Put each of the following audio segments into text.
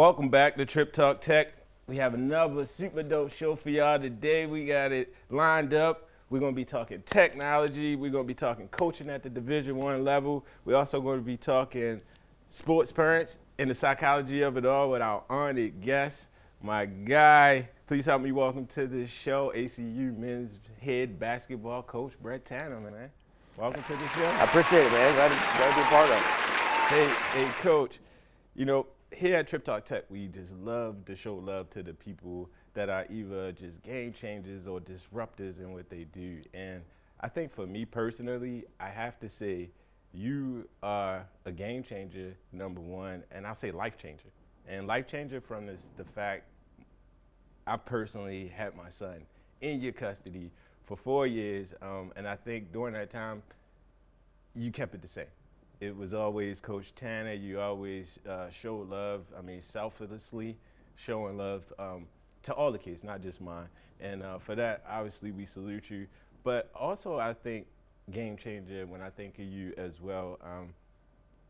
Welcome back to TrippTalk Tech. We have another super dope show for y'all today. We got it lined up. We're going to be talking technology. We're going to be talking coaching at the Division I level. We're also going to be talking sports parents and the psychology of it all with our honored guest, my guy. Please help me welcome to the show, ACU men's head basketball coach, Brette, man. Welcome to the show. I appreciate it, man. Glad to be a part of it. Hey, Coach, you know, here at TrippTalk Tech, we just love to show love to the people that are either just game changers or disruptors in what they do. And I think for me personally, I have to say you are a game changer, number one, and I'll say life changer. And life changer from the fact I personally had my son in your custody for 4 years, and I think during that time, you kept it the same. It was always Coach Tanner. You always showed love, selflessly showing love to all the kids, not just mine. And for that, obviously, we salute you. But also, I think game changer when I think of you as well,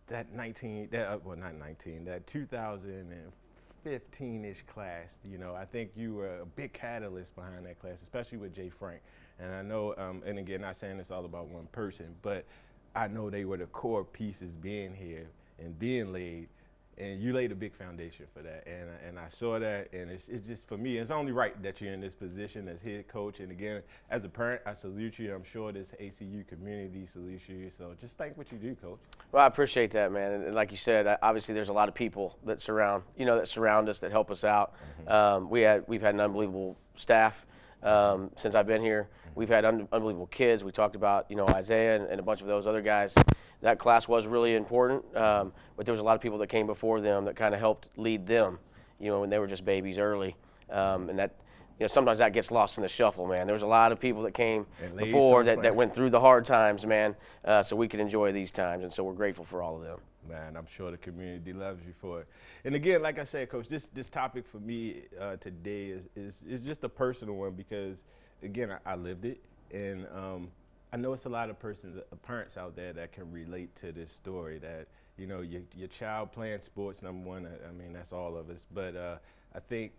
that 2015-ish class, you know, I think you were a big catalyst behind that class, especially with Jay Frank. And I know, and again, not saying it's all about one person, but I know they were the core pieces being here and being laid, and you laid a big foundation for that. And I saw that, and it's just, for me, it's only right that you're in this position as head coach. And again, as a parent, I salute you. I'm sure this ACU community salutes you. So just thank what you do, Coach. Well, I appreciate that, man. And like you said, obviously there's a lot of people that surround us, that help us out. Mm-hmm. We've had an unbelievable staff since I've been here. We've had unbelievable kids. We talked about, Isaiah and a bunch of those other guys. That class was really important, but there was a lot of people that came before them that kind of helped lead them, when they were just babies early. And that, sometimes that gets lost in the shuffle, man. There was a lot of people that came before that went through the hard times, man, so we could enjoy these times. And so we're grateful for all of them. Man, I'm sure the community loves you for it. And again, like I said, Coach, this topic for me today is just a personal one because, again, I lived it. And I know it's a lot of parents out there that can relate to this story that, your child playing sports, number one, that's all of us. But I think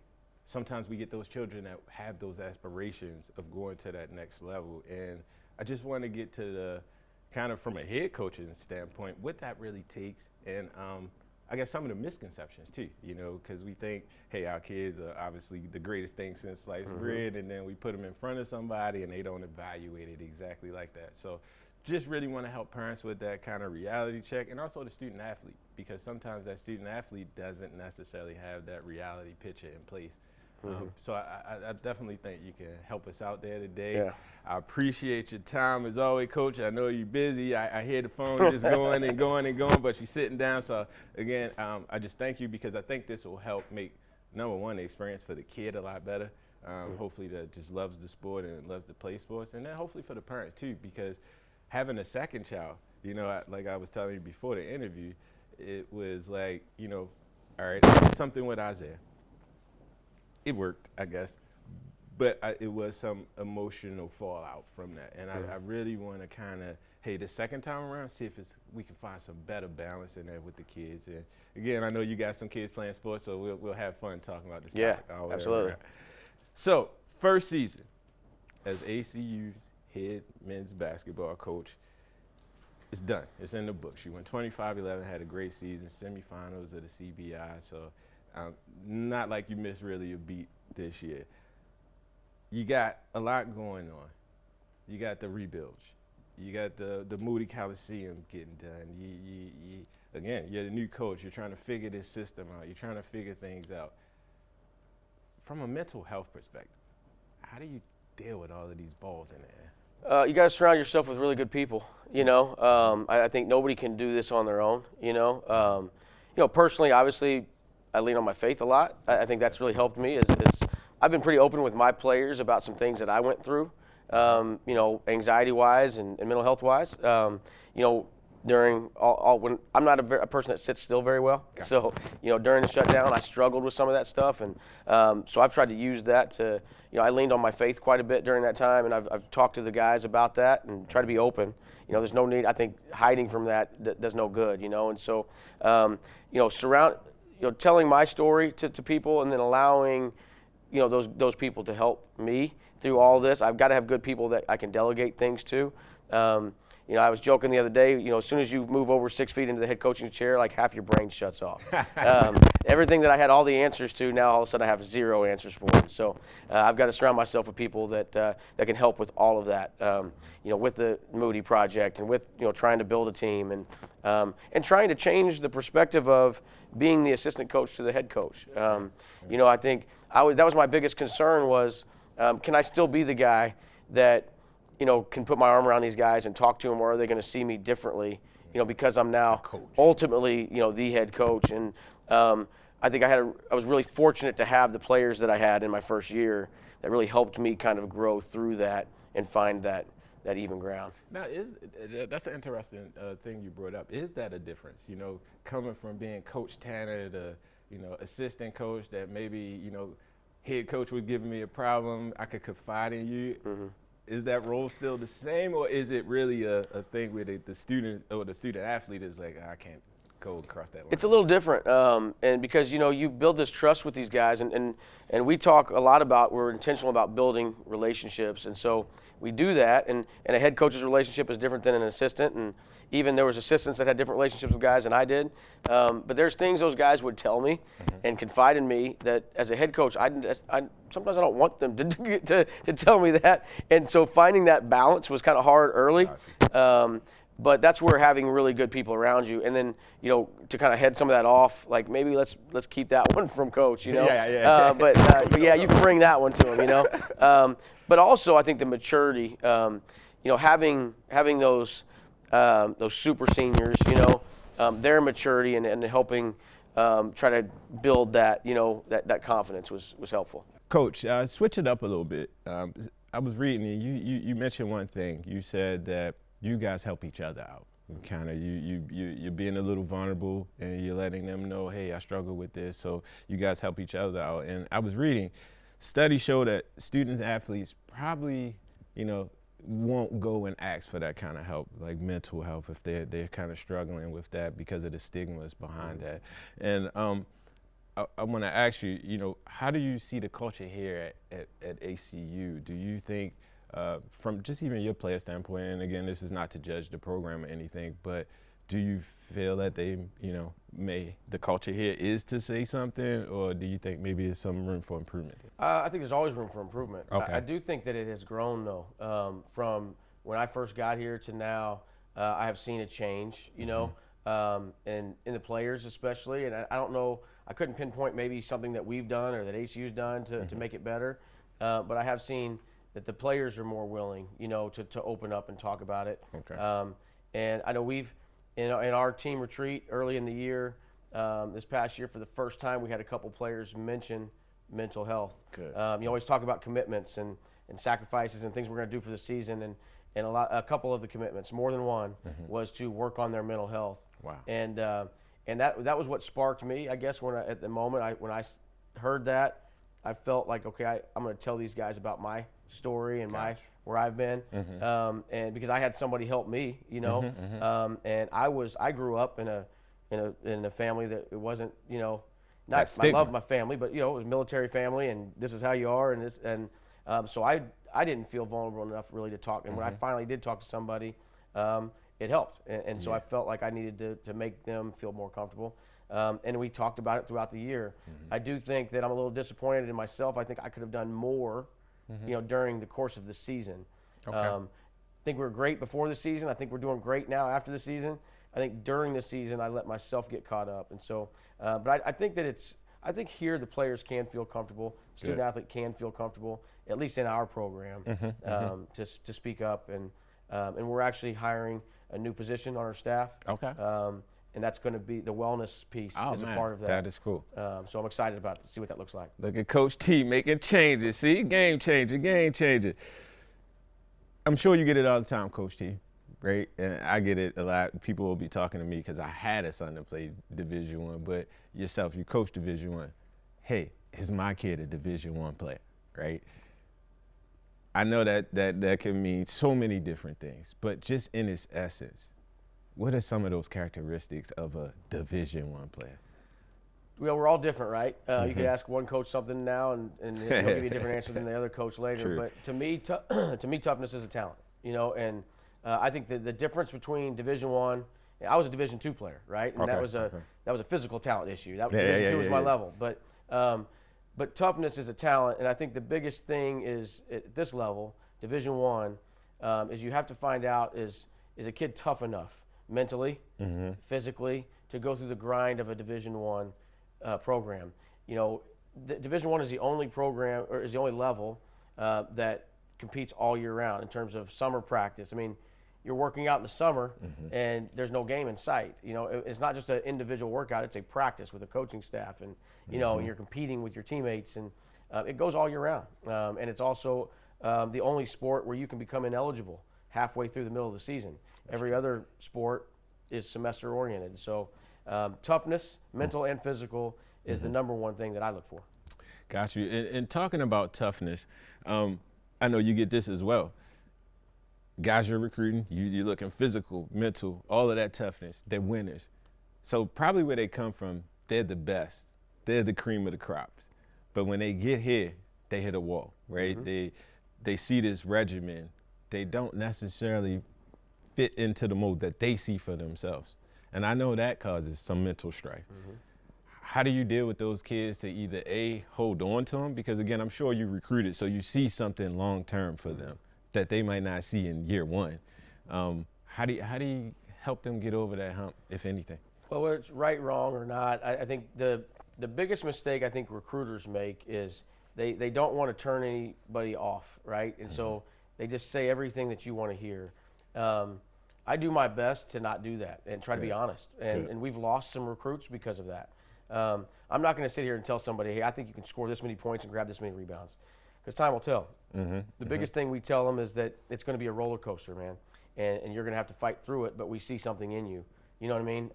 sometimes we get those children that have those aspirations of going to that next level. And I just want to get to the kind of from a head coaching standpoint, what that really takes. And I guess some of the misconceptions too, because we think, hey, our kids are obviously the greatest thing since sliced bread, and then we put them in front of somebody and they don't evaluate it exactly like that. So just really want to help parents with that kind of reality check, and also the student athlete, because sometimes that student athlete doesn't necessarily have that reality picture in place. So I definitely think you can help us out there today. Yeah. I appreciate your time as always, Coach. I know you're busy. I hear the phone just going and going and going, but you're sitting down. So again, I just thank you because I think this will help make, number one, the experience for the kid a lot better. Hopefully that just loves the sport and loves to play sports. And then hopefully for the parents too, because having a second child, like I was telling you before the interview, it was like, all right, I did something with Isaiah. It worked, I guess, but it was some emotional fallout from that. And I really want to kind of, hey, the second time around, see if we can find some better balance in there with the kids. And again, I know you got some kids playing sports, so we'll have fun talking about this topic. Yeah, absolutely. So, first season as ACU's head men's basketball coach, it's done. It's in the books. You went 25-11, had a great season, semifinals of the CBI, so not like you missed really a beat this year. You got a lot going on. You got the rebuilds. You got the Moody Coliseum getting done. Again, you're the new coach. You're trying to figure this system out. You're trying to figure things out. From a mental health perspective, how do you deal with all of these balls in the air? You got to surround yourself with really good people. I think nobody can do this on their own. Personally, obviously, I lean on my faith a lot. I think that's really helped me. I've been pretty open with my players about some things that I went through, anxiety-wise and mental health-wise. During when I'm not a person that sits still very well. Gotcha. So, during the shutdown, I struggled with some of that stuff, and so I've tried to use that to, I leaned on my faith quite a bit during that time, and I've talked to the guys about that and try to be open. There's no need. I think hiding from that does no good. And so, telling my story to people, and then allowing, those people to help me through all this. I've got to have good people that I can delegate things to. I was joking the other day, as soon as you move over 6 feet into the head coaching chair, like half your brain shuts off. Everything that I had all the answers to, now all of a sudden I have 0 answers for it. So I've got to surround myself with people that can help with all of that. With the Moody project, and with trying to build a team, and trying to change the perspective of being the assistant coach to the head coach. I think that was my biggest concern was, can I still be the guy that can put my arm around these guys and talk to them, or are they going to see me differently? Because I'm now ultimately the head coach. And I think I was really fortunate to have the players that I had in my first year that really helped me kind of grow through that and find that even ground. Now, that's an interesting thing you brought up. Is that a difference? Coming from being Coach Tanner to assistant coach, that maybe head coach was giving me a problem, I could confide in you. Mm-hmm. Is that role still the same, or is it really a thing where the student or the student athlete is like, I can't go across that line? It's a little different, and because you build this trust with these guys, and we talk a lot about, we're intentional about building relationships, and so we do that, and a head coach's relationship is different than an assistant, and even there was assistants that had different relationships with guys than I did, but there's things those guys would tell me and confide in me that as a head coach, sometimes I don't want them to tell me that, and so finding that balance was kind of hard early. But that's where having really good people around you, and then to kind of head some of that off, like maybe let's keep that one from coach, Yeah. But yeah, you can bring that one to him, But also, I think the maturity, having those super seniors, their maturity and helping try to build that, that confidence was helpful. Coach, switch it up a little bit. I was reading, and you mentioned one thing. You said that you guys help each other out. Kind of you're being a little vulnerable, and you're letting them know, hey, I struggle with this. So you guys help each other out. And I was reading, studies show that students, athletes probably, won't go and ask for that kind of help, like mental health, if they're kind of struggling with that because of the stigmas behind that. And I want to ask you, how do you see the culture here at ACU? Do you think, from just even your player standpoint, and again, this is not to judge the program or anything, but do you feel that they, the culture here is to say something, or do you think maybe there's some room for improvement? I think there's always room for improvement. Okay. I do think that it has grown, though. From when I first got here to now, I have seen a change, and in the players especially. And I don't know, I couldn't pinpoint maybe something that we've done or that ACU's done to make it better. But I have seen that the players are more willing, to open up and talk about it. Okay. And I know we've, in our team retreat early in the year, this past year, for the first time, we had a couple players mention mental health. Good. You always talk about commitments and sacrifices and things we're going to do for the season, and a couple of the commitments, more than one, was to work on their mental health. Wow. And that was what sparked me, I guess, when at the moment when I heard that, I felt like, okay, I'm going to tell these guys about my story and where I've been, and because I had somebody help me, and I grew up in a family that it wasn't, I love my family, but it was a military family, and this is how you are, and so I didn't feel vulnerable enough really to talk, and when I finally did talk to somebody, it helped, and so I felt like I needed to make them feel more comfortable, and we talked about it throughout the year. I do think that I'm a little disappointed in myself. I think I could have done more, during the course of the season. Okay. I think we were great before the season. I think we're doing great now after the season. I think during the season I let myself get caught up, and so. But I think that I think here the players can feel comfortable. Student athlete can feel comfortable, at least in our program, to speak up, and we're actually hiring a new position on our staff. Okay. And that's going to be the wellness piece is a part of that. That is cool. So I'm excited about to see what that looks like. Look at Coach T making changes. See, game changer. I'm sure you get it all the time, Coach T, right? And I get it a lot. People will be talking to me because I had a son that played Division I, but yourself, you coach Division I. Hey, is my kid a Division I player, right? I know that can mean so many different things, but just in its essence, what are some of those characteristics of a Division I player? Well, we're all different, right? You could ask one coach something now, and he'll give you a different answer than the other coach later. True. But to me, to me, toughness is a talent, and I think the difference between Division I was a Division II player, right? And that was a physical talent issue. Division II was my level, but toughness is a talent, and I think the biggest thing is at this level, Division I, is you have to find out is a kid tough enough mentally, physically, to go through the grind of a Division I program. Division I is the only program, or is the only level that competes all year round in terms of summer practice. I mean, you're working out in the summer and there's no game in sight. It's not just an individual workout, it's a practice with a coaching staff, and and you're competing with your teammates, and it goes all year round. And it's also the only sport where you can become ineligible halfway through the middle of the season. Every other sport is semester oriented. So toughness, mental and physical, is the number one thing that I look for. Got you. And talking about toughness, I know you get this as well. Guys you're recruiting, you're looking physical, mental, all of that toughness. They're winners. So probably where they come from, they're the best. They're the cream of the crops. But when they get here, they hit a wall, right? They see this regimen. They don't necessarily fit into the mold that they see for themselves. And I know that causes some mental strife. How do you deal with those kids to either A, hold on to them? Because again, I'm sure you recruited, so you see something long-term for them that they might not see in year one. How do you help them get over that hump, if anything? Well, whether it's right, wrong, or not, I think the biggest mistake I think recruiters make is they don't want to turn anybody off, right? And so they just say everything that you want to hear. I do my best to not do that and try to be honest. And we've lost some recruits because of that. I'm not going to sit here and tell somebody, hey, I think you can score this many points and grab this many rebounds, because time will tell. The biggest thing we tell them is that it's going to be a roller coaster, man, and you're going to have to fight through it, but we see something in you. You know what I mean?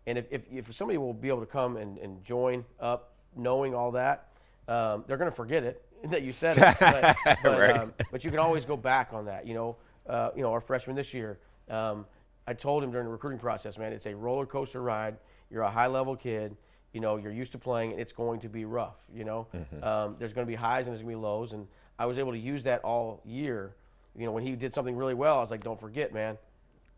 And if somebody will be able to come and join up knowing all that, they're going to forget it, that you said it. But you can always go back on that. Our freshman this year, I told him during the recruiting process, man, it's a roller coaster ride. You're a high-level kid. You're used to playing, and it's going to be rough. There's going to be highs and there's going to be lows, and I was able to use that all year. When he did something really well, I was like, don't forget, man,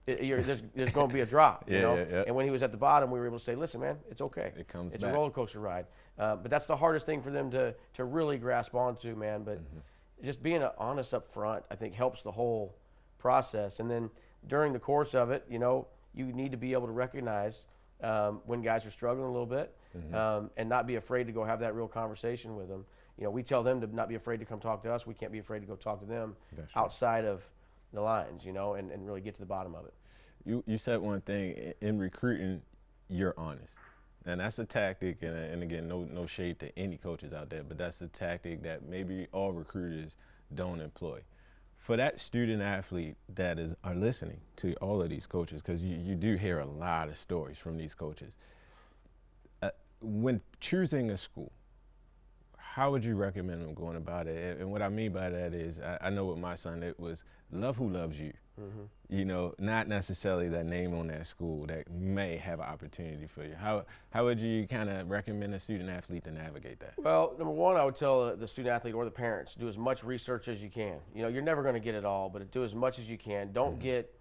there's going to be a drop. And when he was at the bottom, we were able to say, listen, man, it's okay. It's back. A roller coaster ride. But that's the hardest thing for them to really grasp onto, man. But just being honest up front, I think, helps the whole process. And then during the course of it, you need to be able to recognize when guys are struggling a little bit, and not be afraid to go have that real conversation with them. We tell them to not be afraid to come talk to us. We can't be afraid to go talk to them outside of the lines, and really get to the bottom of it. You said one thing, in recruiting, you're honest. And that's a tactic, and again, no shade to any coaches out there, but that's a tactic that maybe all recruiters don't employ. For that student athlete that are listening to all of these coaches, because you do hear a lot of stories from these coaches, when choosing a school, how would you recommend them going about it? And what I mean by that is, I know with my son, it was love who loves you. Not necessarily that name on that school that may have an opportunity for you. How would you kind of recommend a student athlete to navigate that? Well, number one, I would tell the student athlete or the parents, do as much research as you can. You're never going to get it all, but do as much as you can. Don't get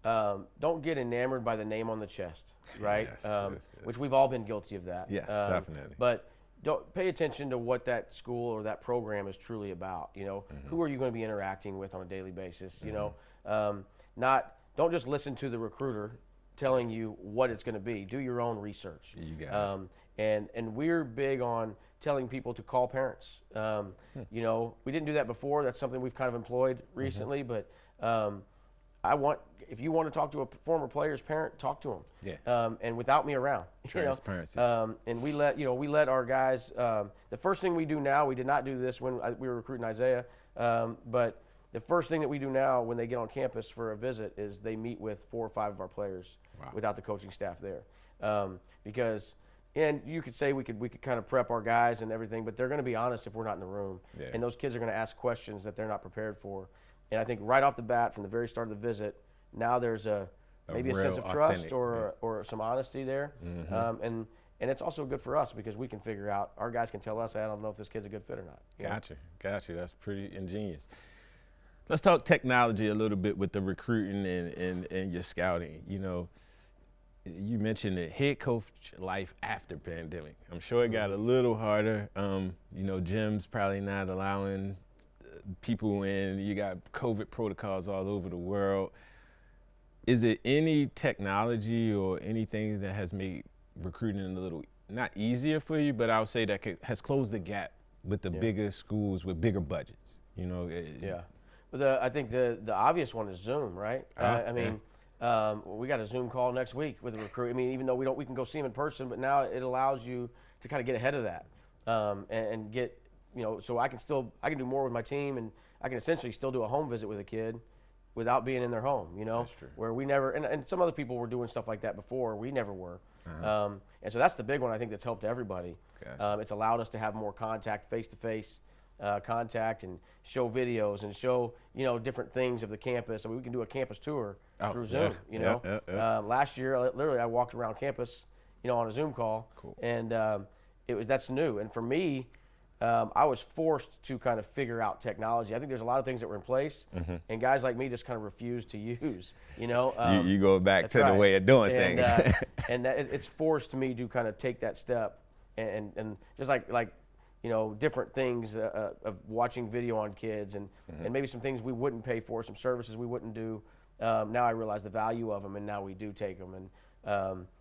enamored by the name on the chest, right? Yes. Which we've all been guilty of that. Yes, definitely. But don't pay attention to what that school or that program is truly about. Who are you going to be interacting with on a daily basis? Don't just listen to the recruiter telling you what it's going to be. Do your own research. You got it. And we're big on telling people to call parents. We didn't do that before. That's something we've kind of employed recently. But if you want to talk to a former player's parent, talk to them. And without me around. Transparency. And we let our guys. The first thing we do now, we did not do this when we were recruiting Isaiah, but the first thing that we do now when they get on campus for a visit is they meet with 4 or 5 of our players without the coaching staff there. Because, and you could say we could kind of prep our guys and everything, but they're going to be honest if we're not in the room. And those kids are going to ask questions that they're not prepared for. And I think right off the bat, from the very start of the visit, now there's maybe a sense of trust or some honesty there. And it's also good for us because we can figure out, our guys can tell us, I don't know if this kid's a good fit or not. Gotcha. That's pretty ingenious. Let's talk technology a little bit with the recruiting and your scouting. You know, you mentioned the head coach life after pandemic. I'm sure it got a little harder. You know, gyms probably not allowing people in. You got COVID protocols all over the world. Is it any technology or anything that has made recruiting a little, not easier for you, but I would say that has closed the gap with the bigger schools with bigger budgets, you know? But I think the obvious one is Zoom, right? I mean, we got a Zoom call next week with a recruit. I mean, even though we can go see them in person, but now it allows you to kind of get ahead of that and get, you know, so I can do more with my team, and I can essentially still do a home visit with a kid without being in their home, you know, where we never, and some other people were doing stuff like that before, we never were. And so that's the big one I think that's helped everybody. It's allowed us to have more contact, face-to-face contact, and show videos and show, you know, different things of the campus. I mean, we can do a campus tour through Zoom, you know. Last year, literally, I walked around campus, you know, on a Zoom call, and that's new. And for me, I was forced to kind of figure out technology. I think there's a lot of things that were in place, and guys like me just kind of refused to use, you know. You go back to the way of doing things. And it's forced me to kind of take that step and just like you know, different things of watching video on kids and maybe some things we wouldn't pay for, some services we wouldn't do. Now I realize the value of them, and now we do take them.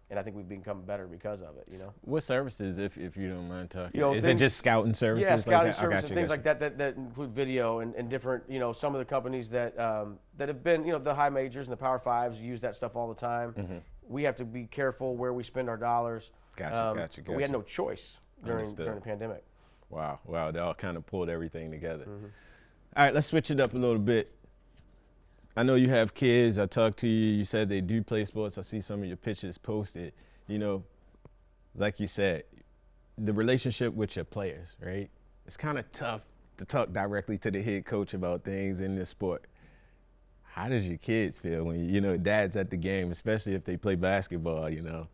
And I think we've become better because of it, you know. What services, if you don't mind talking? You know, is it just scouting services? Yeah, scouting like services and things like that include video and different, you know, some of the companies that have been, you know, the high majors and the Power Fives use that stuff all the time. We have to be careful where we spend our dollars. Gotcha. But we had no choice during the pandemic. Wow, they all kind of pulled everything together. All right, let's switch it up a little bit. I know you have kids. I talked to you. You said they do play sports. I see some of your pictures posted. You know, like you said, the relationship with your players, right? It's kind of tough to talk directly to the head coach about things in this sport. How does your kids feel when, you know, dad's at the game, especially if they play basketball, you know?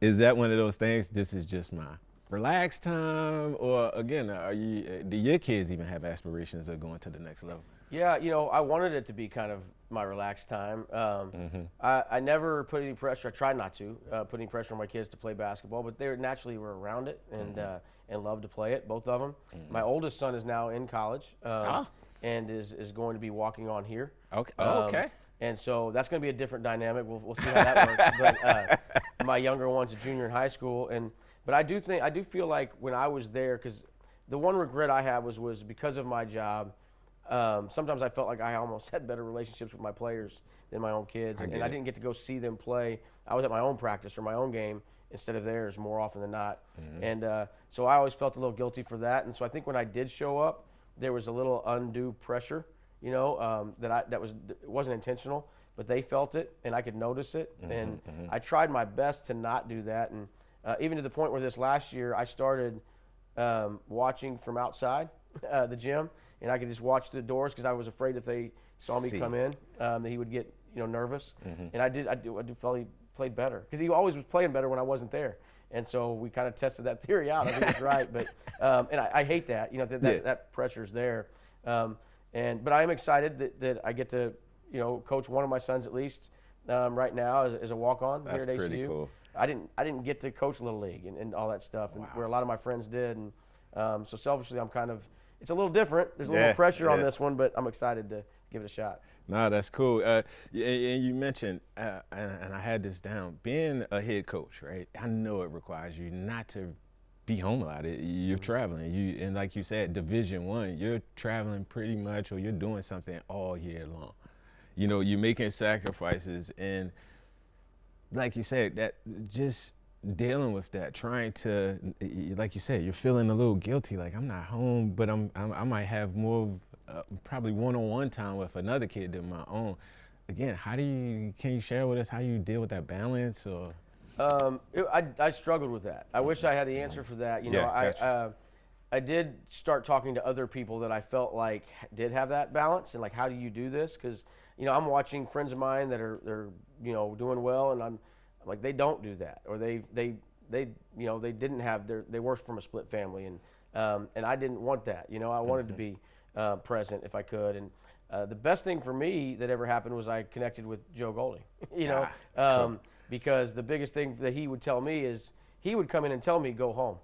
Is that one of those things, this is just my relaxed time? Or again, do your kids even have aspirations of going to the next level? Yeah, you know, I wanted it to be kind of my relaxed time. I never put any pressure. I tried not to put any pressure on my kids to play basketball, but they naturally were around it and love to play it, both of them. My oldest son is now in college and is going to be walking on here. Okay. And so that's going to be a different dynamic. We'll see how that works. But my younger one's a junior in high school, but I do feel like when I was there, because the one regret I had was because of my job. Sometimes I felt like I almost had better relationships with my players than my own kids, and I didn't get to go see them play. I was at my own practice or my own game instead of theirs more often than not, and so I always felt a little guilty for that. And so I think when I did show up, there was a little undue pressure, you know, it wasn't intentional, but they felt it, and I could notice it, and I tried my best to not do that, and even to the point where this last year I started watching from outside the gym. And I could just watch the doors because I was afraid if they saw me come in, that he would get, you know, nervous. And I felt he played better because he always was playing better when I wasn't there. And so we kind of tested that theory out. I think it's right, but and I hate that, you know, that pressure's there. But I am excited that I get to, you know, coach one of my sons at least right now as a walk-on here at ACU. Pretty cool. I didn't get to coach Little League and all that stuff, and where a lot of my friends did, and so selfishly I'm kind of. It's a little different. There's a little pressure on this one, but I'm excited to give it a shot. No, that's cool. And you mentioned, and I had this down, being a head coach, right? I know it requires you not to be home a lot. You're traveling. And like you said, Division I, you're traveling pretty much, or you're doing something all year long. You know, you're making sacrifices, and like you said, that just dealing with that, trying to, like you said, you're feeling a little guilty, like I'm not home, but I might have more probably one-on-one time with another kid than my own. Again, can you share with us how you deal with that balance? Or I struggled with that. I wish I had the answer for that. You know, I did start talking to other people that I felt like did have that balance, and like, how do you do this? Because, you know, I'm watching friends of mine that they're you know, doing well, and I'm like, they don't do that, or they they didn't have they were from a split family, and I didn't want that. I wanted to be present if I could. And the best thing for me that ever happened was I connected with Joe Golding. Cool. Because the biggest thing that he would tell me is he would come in and tell me go home,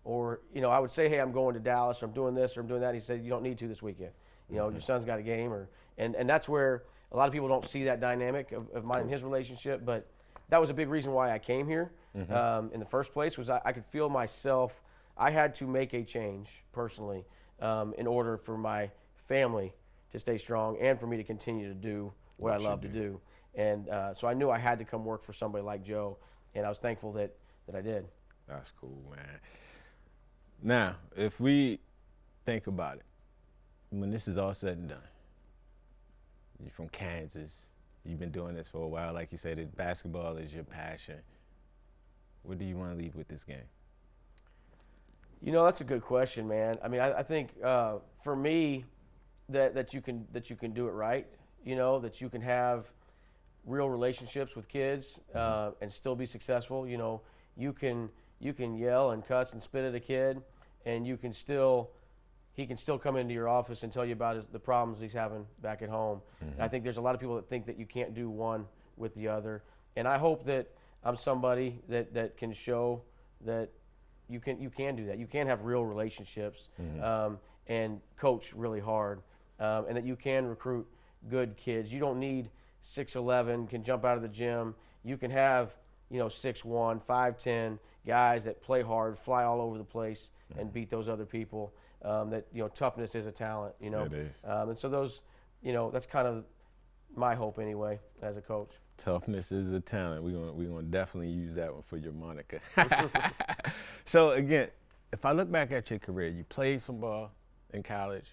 or I would say, hey, I'm going to Dallas, or I'm doing this, or I'm doing that. He said, you don't need to this weekend. Your son's got a game, and that's where a lot of people don't see that dynamic of mine and his relationship. But that was a big reason why I came here in the first place, was I could feel myself. I had to make a change personally in order for my family to stay strong and for me to continue to do what I love to do. And so I knew I had to come work for somebody like Joe, and I was thankful that I did. That's cool, man. Now, if we think about it, when this is all said and done, you're from Kansas, you've been doing this for a while, like you said, basketball is your passion. What do you want to leave with this game? That's a good question, man. I mean, I think for me, that you can do it right. That you can have real relationships with kids and still be successful. You can yell and cuss and spit at a kid, and he can still come into your office and tell you about the problems he's having back at home. And I think there's a lot of people that think that you can't do one with the other, and I hope that I'm somebody that can show that you can do that. You can have real relationships and coach really hard, and that you can recruit good kids. You don't need 6'11", can jump out of the gym. You can have 6'1", 5'10" guys that play hard, fly all over the place, and beat those other people. That toughness is a talent. It is. And so those, that's kind of my hope anyway as a coach. Toughness is a talent. We're gonna definitely use that one for your moniker. So again, if I look back at your career, you played some ball in college,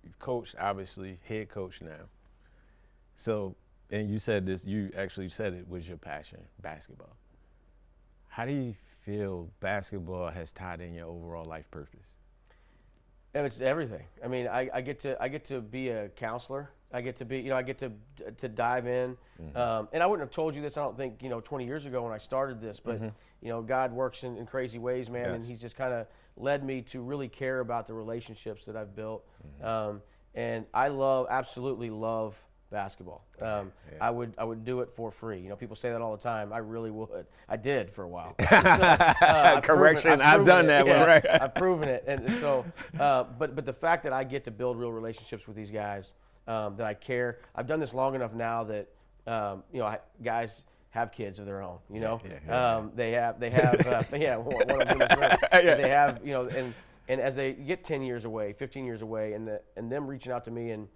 you've coached, obviously, head coach now. So, and you said this, you actually said it was your passion, basketball. How do you feel basketball has tied in your overall life purpose? And it's everything. I mean, I get to be a counselor. I get to be, I get to dive in. And I wouldn't have told you this, I don't think, 20 years ago when I started this, but God works in crazy ways, man. Yes. And he's just kind of led me to really care about the relationships that I've built. And I absolutely love basketball. I would do it for free. People say that all the time. I really would. I did for a while. Correction, I've done that one, right? I've proven it. And so, but the fact that I get to build real relationships with these guys, that I care. I've done this long enough now that, guys have kids of their own, they have, one of them is right. They have, and as they get 10 years away, 15 years away, and them reaching out to me and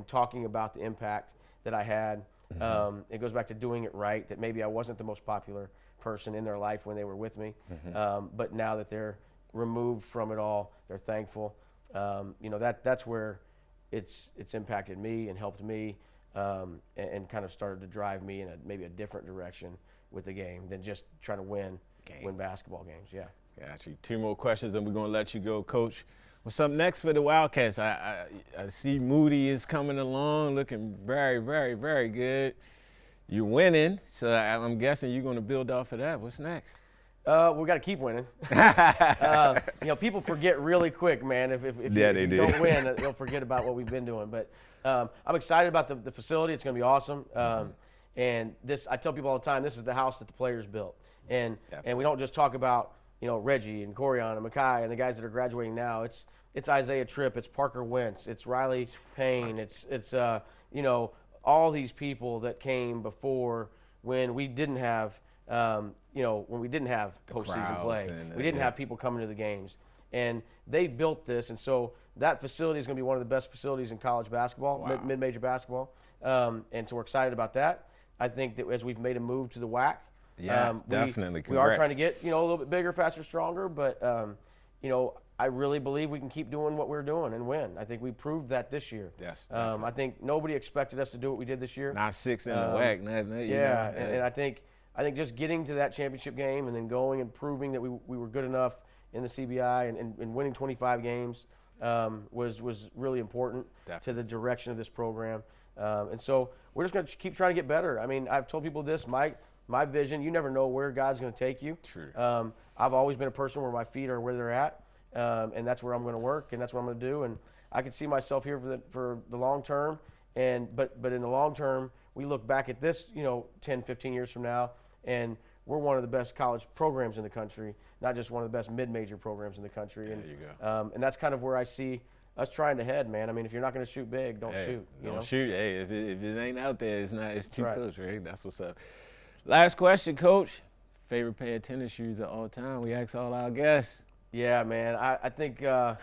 talking about the impact that I had, it goes back to doing it right, that maybe I wasn't the most popular person in their life when they were with me, but now that they're removed from it all, they're thankful. That's where it's impacted me and helped me, and kind of started to drive me in maybe a different direction with the game than just trying to win basketball games. Yeah. Got you. 2 more questions, and we're going to let you go, Coach. What's up next for the Wildcats? I see Moody is coming along, looking very, very, very good. You're winning, so I'm guessing you're going to build off of that. What's next? We got to keep winning. People forget really quick, man. If you don't win, they'll forget about what we've been doing. But I'm excited about the facility. It's going to be awesome. And this, I tell people all the time, this is the house that the players built. And we don't just talk about Reggie and Corian and Makai and the guys that are graduating now. It's Isaiah Tripp. It's Parker Wentz. It's Riley Payne. It's all these people that came before when we didn't have. When we didn't have postseason play, we didn't have people coming to the games, and they built this, and so that facility is going to be one of the best facilities in college basketball, mid-major basketball, and so we're excited about that. I think that as we've made a move to the WAC, definitely, we are trying to get a little bit bigger, faster, stronger, but I really believe we can keep doing what we're doing and win. I think we proved that this year. Yes, I think nobody expected us to do what we did this year. Not 6 in the WAC, and I think just getting to that championship game and then going and proving that we were good enough in the CBI and winning 25 games was really important to the direction of this program. And so we're just going to keep trying to get better. I mean, I've told people this. My my vision. You never know where God's going to take you. True. I've always been a person where my feet are where they're at, and that's where I'm going to work, and that's what I'm going to do. And I can see myself here for the long term. But in the long term, we look back at this, 10, 15 years from now, and we're one of the best college programs in the country, not just one of the best mid-major programs in the country. There you go. And that's kind of where I see us trying to head, man. I mean, if you're not going to shoot big, don't shoot. Don't shoot. Hey, if it ain't out there, it's too right. close, right? That's what's up. Last question, Coach. Favorite pair of tennis shoes of all time? We ask all our guests. Yeah, man. I think I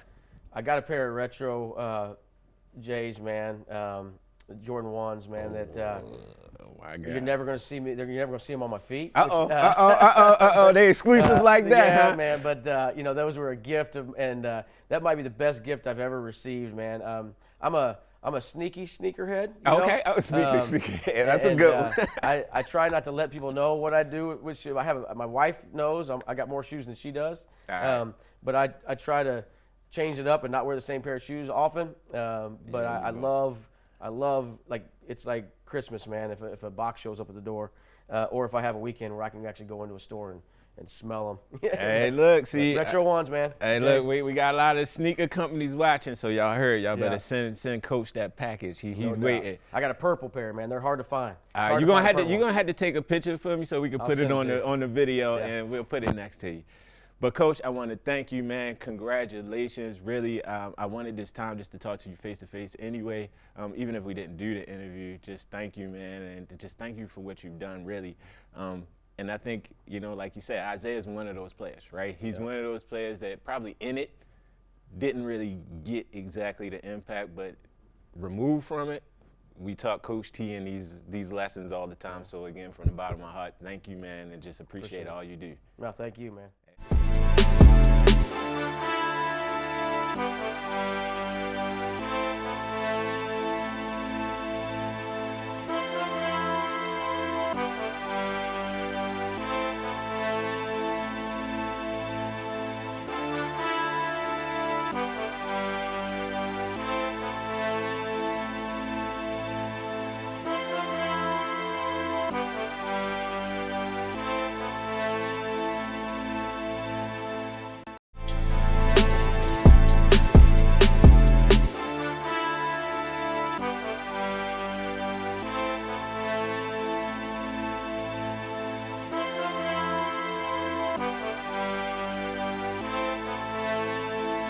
got a pair of retro J's, man. Jordan 1s, man. Oh my God. You're never gonna see me. You're never gonna see them on my feet. They exclusive like that, yeah, huh? man. But those were a gift, and that might be the best gift I've ever received, man. I'm a sneaky sneakerhead. Okay, sneaker. That's a good one. I try not to let people know what I do with shoes. My wife knows I got more shoes than she does. Right. But I try to change it up and not wear the same pair of shoes often. But I love like it's like Christmas, man. If a box shows up at the door, or if I have a weekend where I can actually go into a store and smell them. Hey, look, see. Retro 1s, man. Hey, look, we got a lot of sneaker companies watching, so y'all heard. Y'all better send Coach that package. He's waiting. I got a purple pair, man. They're hard to find. You're gonna have to take a picture for me so we can put it on the video, and we'll put it next to you. But Coach, I want to thank you, man. Congratulations. Really, I wanted this time just to talk to you face to face anyway. Even if we didn't do the interview, just thank you, man, and just thank you for what you've done, really. And I think, like you said, Isaiah's one of those players, right? He's one of those players that probably in it didn't really get exactly the impact, but removed from it, we taught Coach T in these lessons all the time. So again, from the bottom of my heart, thank you, man, and just appreciate all you do. No, thank you, man.